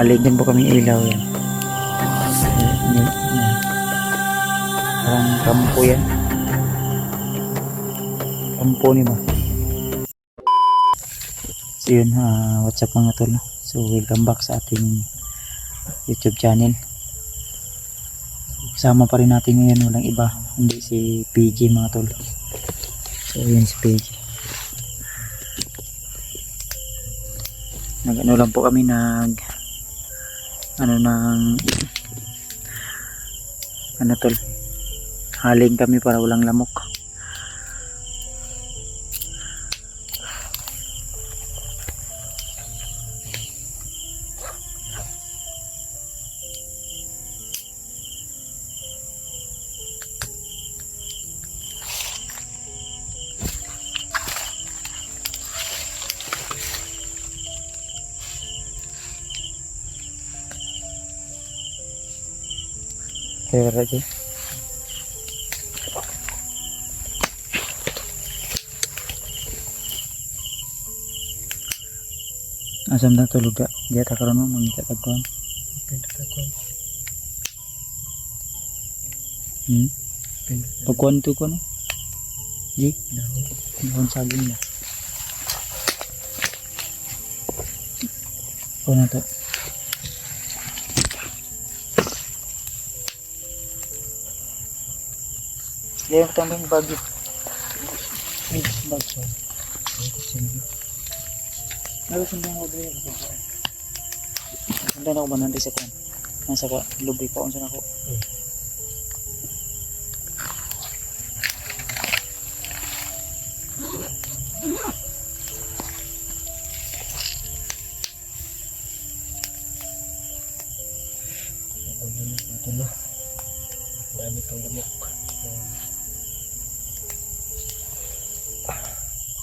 Halig din po kami ilaw yan. Parang kampo yan. Kampo ni ba? So yun, what's up mga tol. So welcome back sa ating YouTube channel. Kasama pa rin natin ngayon, walang iba, hindi si PG mga tol. So yun si PG. Nag-ano lang po kami, ano tol, haling kami para walang lamok. Kaya aja. Asam dah tulog gak? Dia tak karono mangita taguan. Pindah taguan. Taguan tu kono. Ji, Daun. daun saging na. Kono to. Dia yang tambah bagi. Ini bagi. Ano sundang ako dito? Sundang ako ba nanti sa kwan? Nasa kwa, lubi pa unsan ako. Dami kang lamok.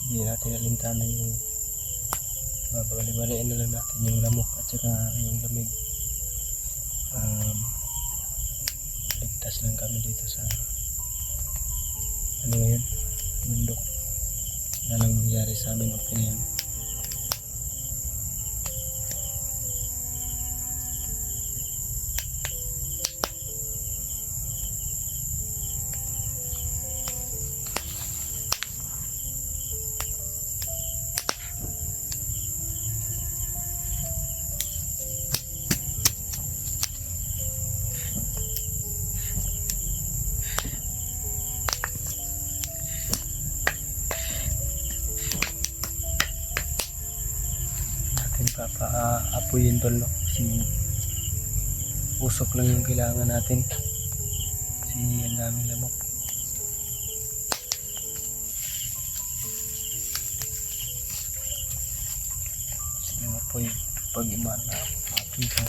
Hindi natin alintanan yung babali-baliin na lang natin yung lamok at saka yung lamig. Ligtas lang kami dito sa ano yun, bundok. Wala lang nangyari sa amin, okay na yan. Papaapuyin tol, no? Kasi usok lang yung kailangan natin kasi ang daming lamok. Kasi apoy pag iman na apoy ka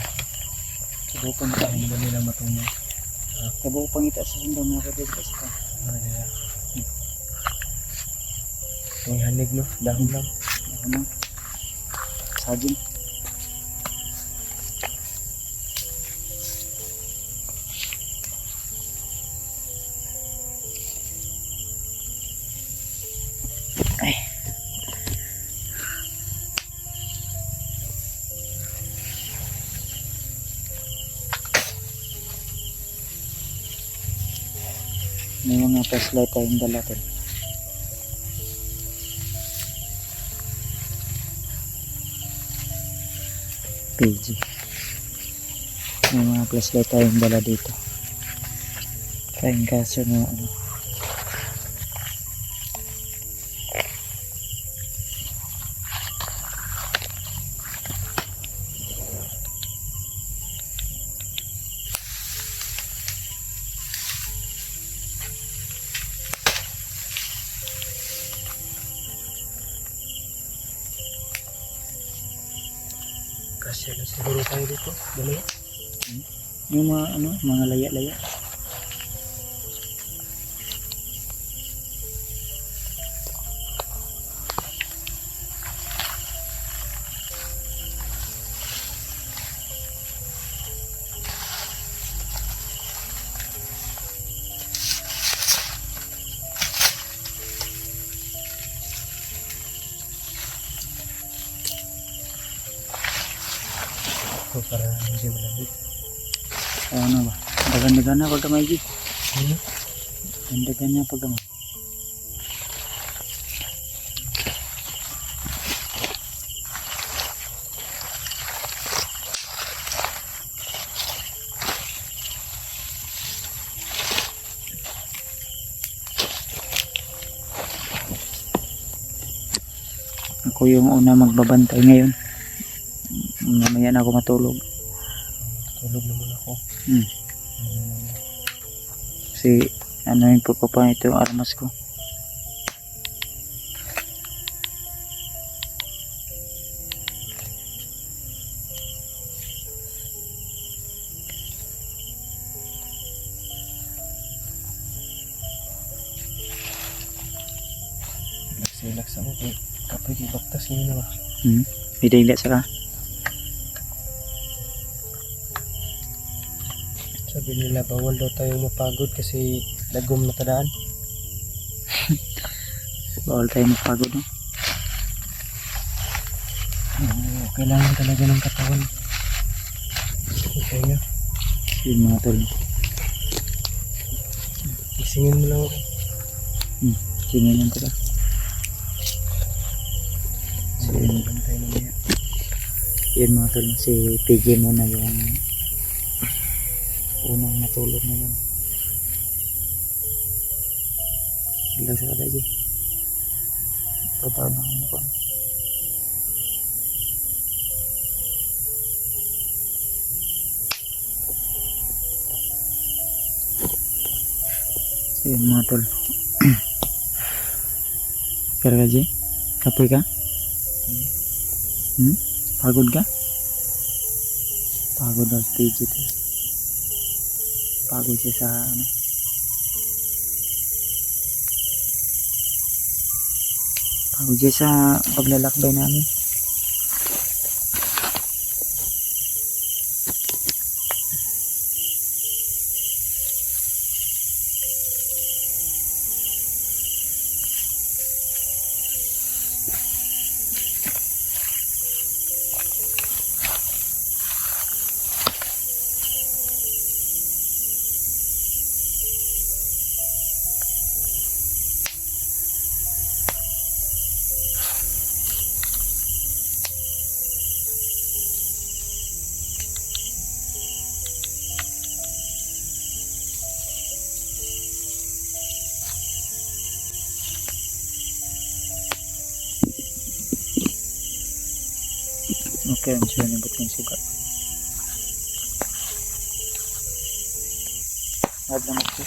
Kabukang ita. hindi ba nila matunaw. Kabukang ita sa sundang mga kabukang ita. Yung hanig, no? Dahon lang. Ano? Saging. Ay. May mga flashlight tayong dala tol. PG. May mga flashlight tayong dala dito. Kain kaso na ano. Kasi na siguro tayo dito. Dali. Yung mga ano, mga laya-laya. para hindi malamig. Ano ba? Dagan-dagan na pag gamay gid. Hmm? Dagan na pag gamay. Ako yung una magbabantay ngayon. Mamaya na ako matulog. Tulog naman ako. Hmm. Kasi ano yung po pa ito yung armas ko. Relax ako kay kapag ibaktas yun na ba? Bidayla sa ka. Sabi nila bawal daw tayo mapagod kasi lagom na tadaan. Bawal tayo magpagod, no? Kailangan talaga ng katawan. Okay nga. Yung mga tol. Isingin mo lang ako. Singin ko ba? So, Bantay na niya. yun mga tol. Si PJ muna yung unang natulog na yun. Relax ka lagi. Tataw na ako mukha. So, yun mga tol. Kaya ka, Jay? Kapoy ka? Pagod ka? Pagod daw si PJ to. Pagod siya sa ano. Pagod siya sa paglalakbay namin. Okay, ang siya nabot yung sugat. Huwag na magpo.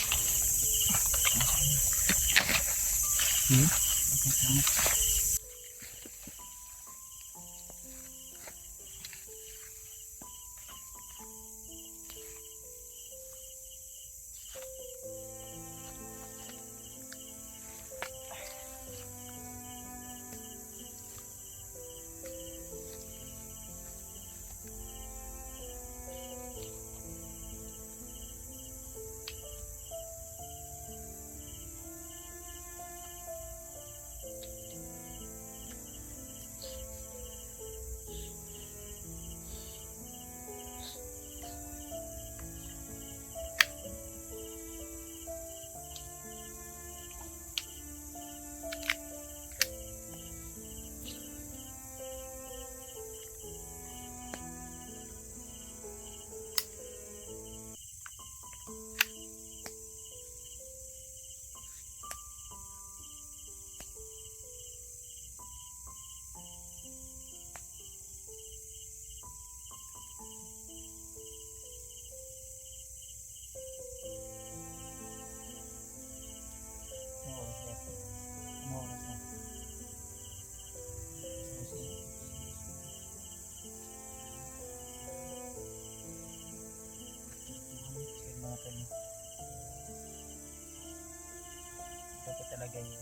Ito talaga yung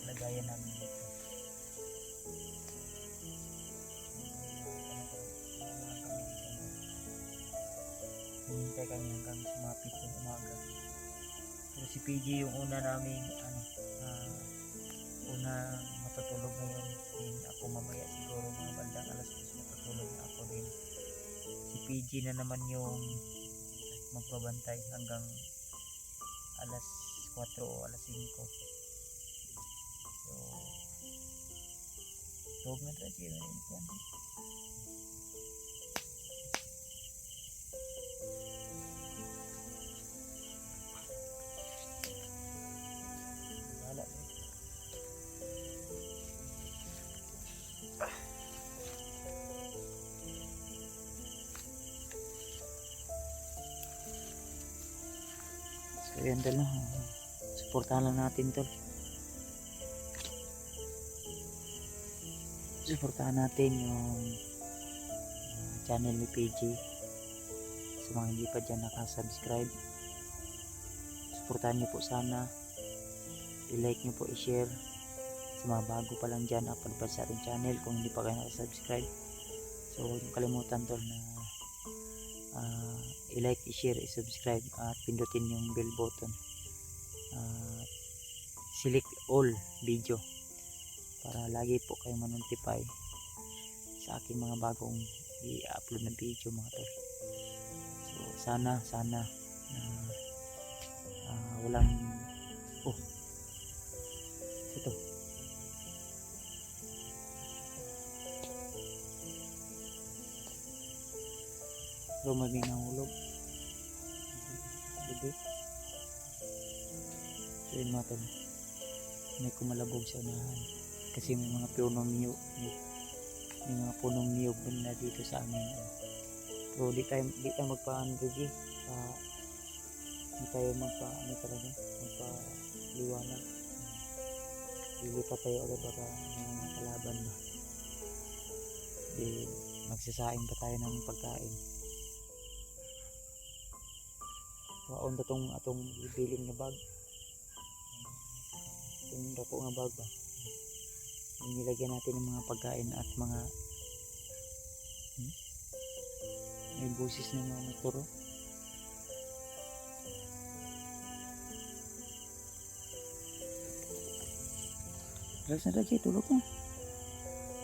lagayan namin dito. Hintay kami hanggang sumapit yung umaga. Pero si PG yung una naming una matutulog ngayon. Din ako mamaya siguro mga bandang alas 10 matutulog na ako din. PG na naman yung magbabantay hanggang alas 4 o alas 5. So tawag na tayo siya yan. Wala na. So yan tol, no? Supportahan lang natin tol. Supportahan natin yung channel ni PG. Sa mga hindi pa dyan nakasubscribe, supportahan nyo po sana, i-like nyo po, i-share. Sa mga bago pa lang dyan, upload pa sa ating channel kung hindi pa kayo nakasubscribe. So huwag nyo kalimutan tol na i-like, i-share, i-subscribe at pindutin yung bell button. Select all video para lagi po kayo ma-notify sa aking mga bagong i-upload na video mga tol. So sana walang ito lumagay ng hulog bebe. So yun mga tol, may kumalabog sa unahan kasi may mga punong niyog, may mga punong niyog na dito sa amin. So di tayo magpaano hindi tayo magpaliwanag. Lilipat tayo agad baka may mga kalaban na. Di magsasaing pa tayo ng pagkain. Waon ba atong ibiling na bag? Itong dako nga bag ba? Nilagyan natin ng mga pagkain at mga may busis ng mga motor. Relax na Raji, tulog na.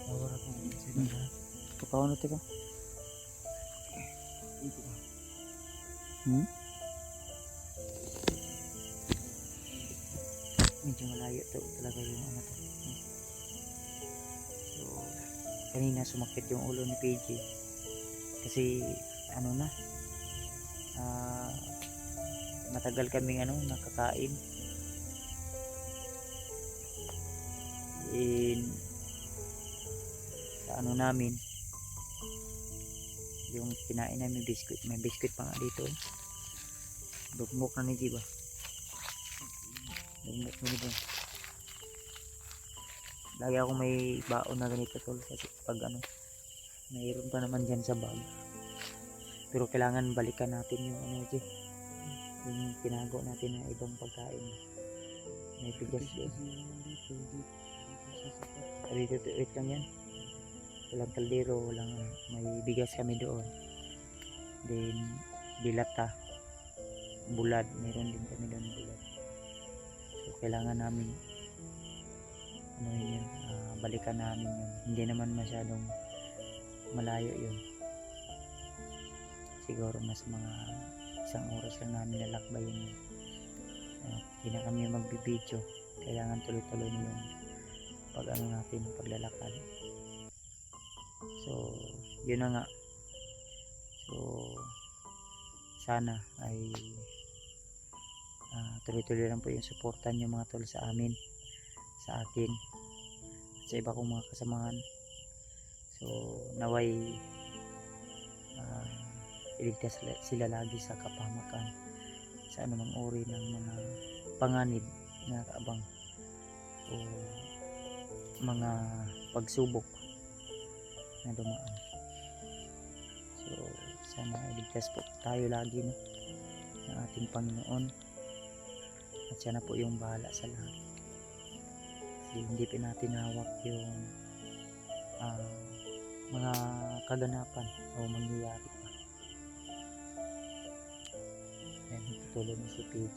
Tawar ako sila. Tukawan natin ka. Medyo malayo to talaga yung ano to. So kanina sumakit yung ulo ni PG kasi ano na matagal kaming nakakain sa namin yung kinain namin biscuit, may biscuit pa nga dito dugmok na ni Jiba, dugmok na ni Jiba. Lagi ako may baon na ganito tol kasi pag mayroon pa naman dyan sa bag, pero kailangan balikan natin yung yung tinago natin na ibang pagkain. May bigas doon dito, wait lang yan, walang kaldero, walang may bigas kami doon, then dilata, bulad, mayroon din kami doon bulad. So kailangan namin balikan namin yun. Hindi naman masyadong malayo yun, siguro mas mga 1 oras lang namin nalakbayin yun. Hindi na kami magbibideo, kailangan tuloy-tuloy na yung natin, paglalakad. So yun na nga. So sana ay tuloy-tuloy lang po yung suportan nyo mga tol sa amin, sa akin, sa iba kong mga kasamahan. So naway iligtas sila lagi sa kapahamakan, sa anumang uri ng mga panganib na kaabang o mga pagsubok na dumaan. So sana iligtas po tayo lagi ng ating Panginoon, at siya na po yung bahala sa lahat, kasi hindi pa natin hawak yung mga kaganapan o mangyayari pa. Ayan, tutuloy na si PG.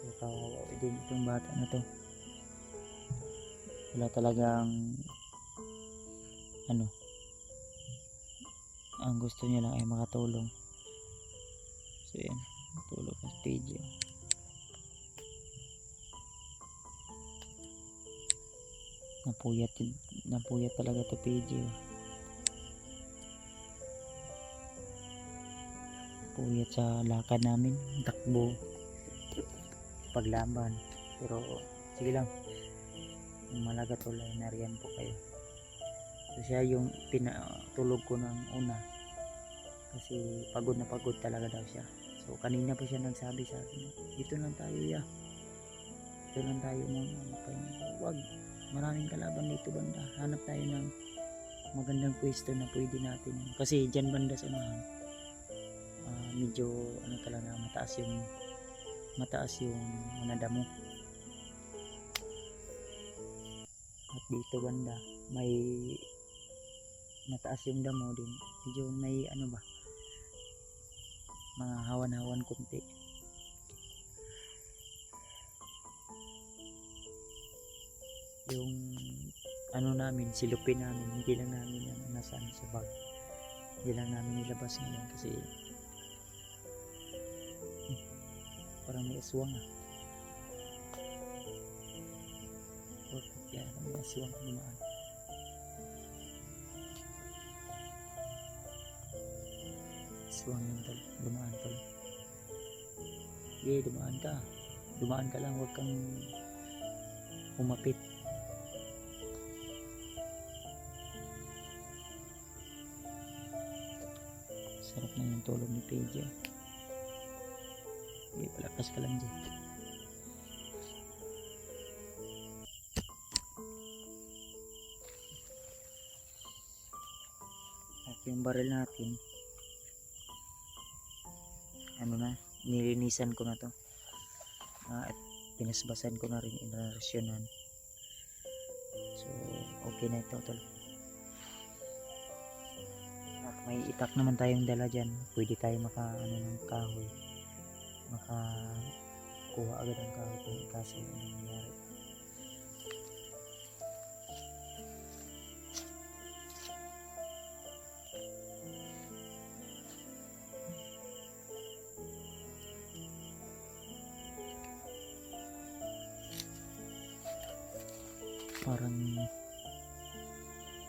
So kawawa din itong bata na to, wala talagang ang gusto niya lang ay makatulong. So yan, tulog sa video. Napuyat talaga to video. Puyat sa lakad namin, takbo, paglaban. Pero sige lang, yung malaga tulay, nariyan po kayo. So siya yung pinatulog ko ng una kasi pagod na pagod talaga daw siya. So kanina pa siya nagsabi sa akin, dito lang tayo ya, dito lang tayo muna, wag, maraming kalaban dito banda, hanap tayo ng magandang pwesto na pwede natin, kasi dyan banda sa unahan medyo ano talaga, mataas yung mga damo. At dito banda may mataas yung damo din, medyo may ano ba, mga hawan-hawan kunti. Yung ano namin, silupin namin, hindi lang namin nasaan sa bag, hindi lang namin nilabas ngayon kasi parang may aswang yan, may aswang dumaan. Aswang yun tol, dumaan tol. Dumaan ka lang, huwag kang umapit. Sarap na yung tulog ni Pedro. Hindi, palakas ka lang dyan. At yung baril natin, ano na, nilinisan ko na to. At pinasbasan ko na rin, inarasyonan. So okay na ito tol. At may itak naman tayong dala dyan, pwede tayo ng kahoy, makakuha agad ang kahoy kung kaso ano nangyari. Parang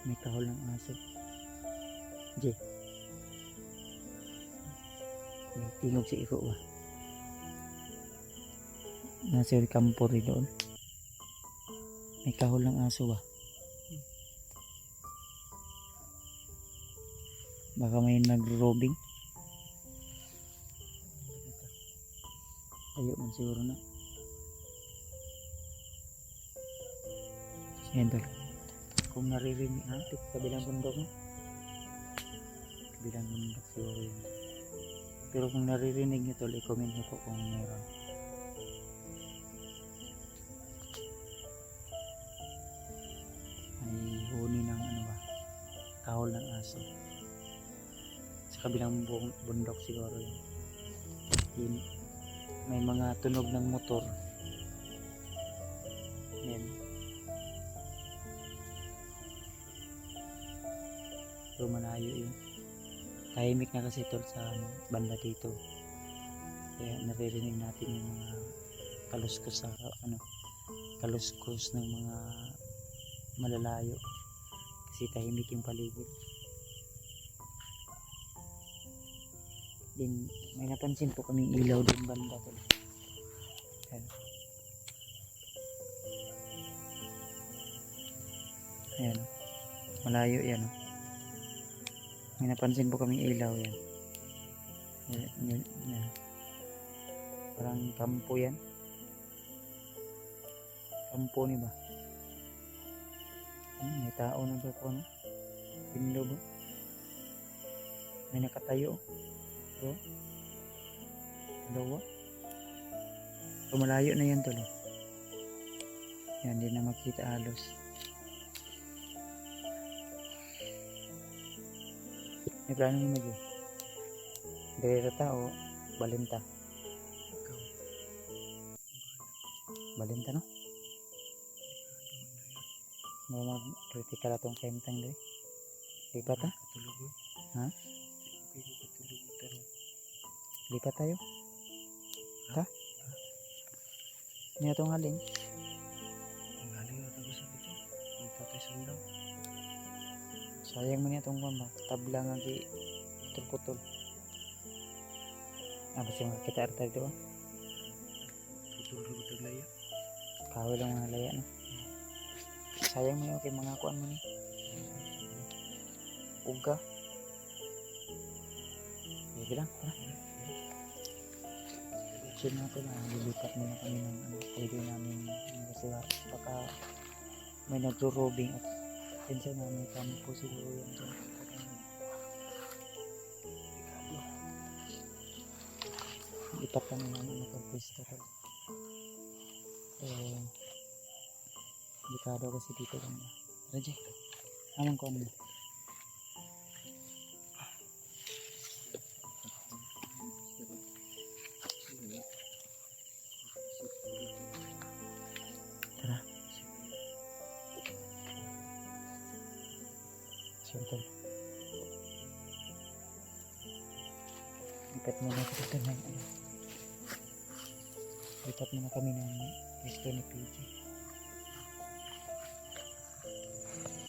may kahol ng aso. Jay, may tingog si Iko ba? Nasa yung kampo rin doon. May kahol ng aso ba? Baka may nag-robing. Tayo man siguro na. Yan tol. Kung naririnig natin, kabilang bundok no? Kabilang bundok siguro yun. Pero kung naririnig nyo tol, i-comment nyo po kung meron. May huni ng ano ba, kahol ng aso. Sa kabilang bundok siguro yun. Yun. May mga tunog ng motor. Yan. Pero malayo yun. Tahimik na kasi tol sa banda dito. Kaya naririnig natin yung mga kaluskos sa kaluskos ng mga malalayo. Kasi tahimik yung paligid. Din may napansin po kaming ilaw doon banda tol. Ayan. Ayan. Malayo yan. May napansin po kaming ilaw yan. Parang kampo yan. Kampo ni ba? May tao na ba po no? Pindo ba? May nakatayo. So, dalawa. So malayo na yan tuloy. Yan, hindi na makita halos. May plano mo mag Direta o Balinta? Balinta no? Mag-critical atong kentang deh. Lipat ha? Ha? pero patulog taro. Lipat tayo. Ta? Niya itong halin. Ang galing na tago sa ito. Ang patay sundaw. Sayang mo niya itong ba? Tabla nga di putol-putol. Basta yung kita artay ito. Putulog taglaya. Kawal lang mga laya, no? Sayang mo yun kay mga kuan mo ni. Uga. Sige lang, tara. Chill natin na lilipat muna kami ng pwede namin kasi baka may nagro-robing at pinsan namin kami po siguro yan dyan. Lipat kami namin nakapwesto ka. Delikado kasi dito lang ba. Tara Jay, anong kuan mo? Tara. Siyempre. Lipat muna kita ng lipat muna kami ng pwesto ni PJ.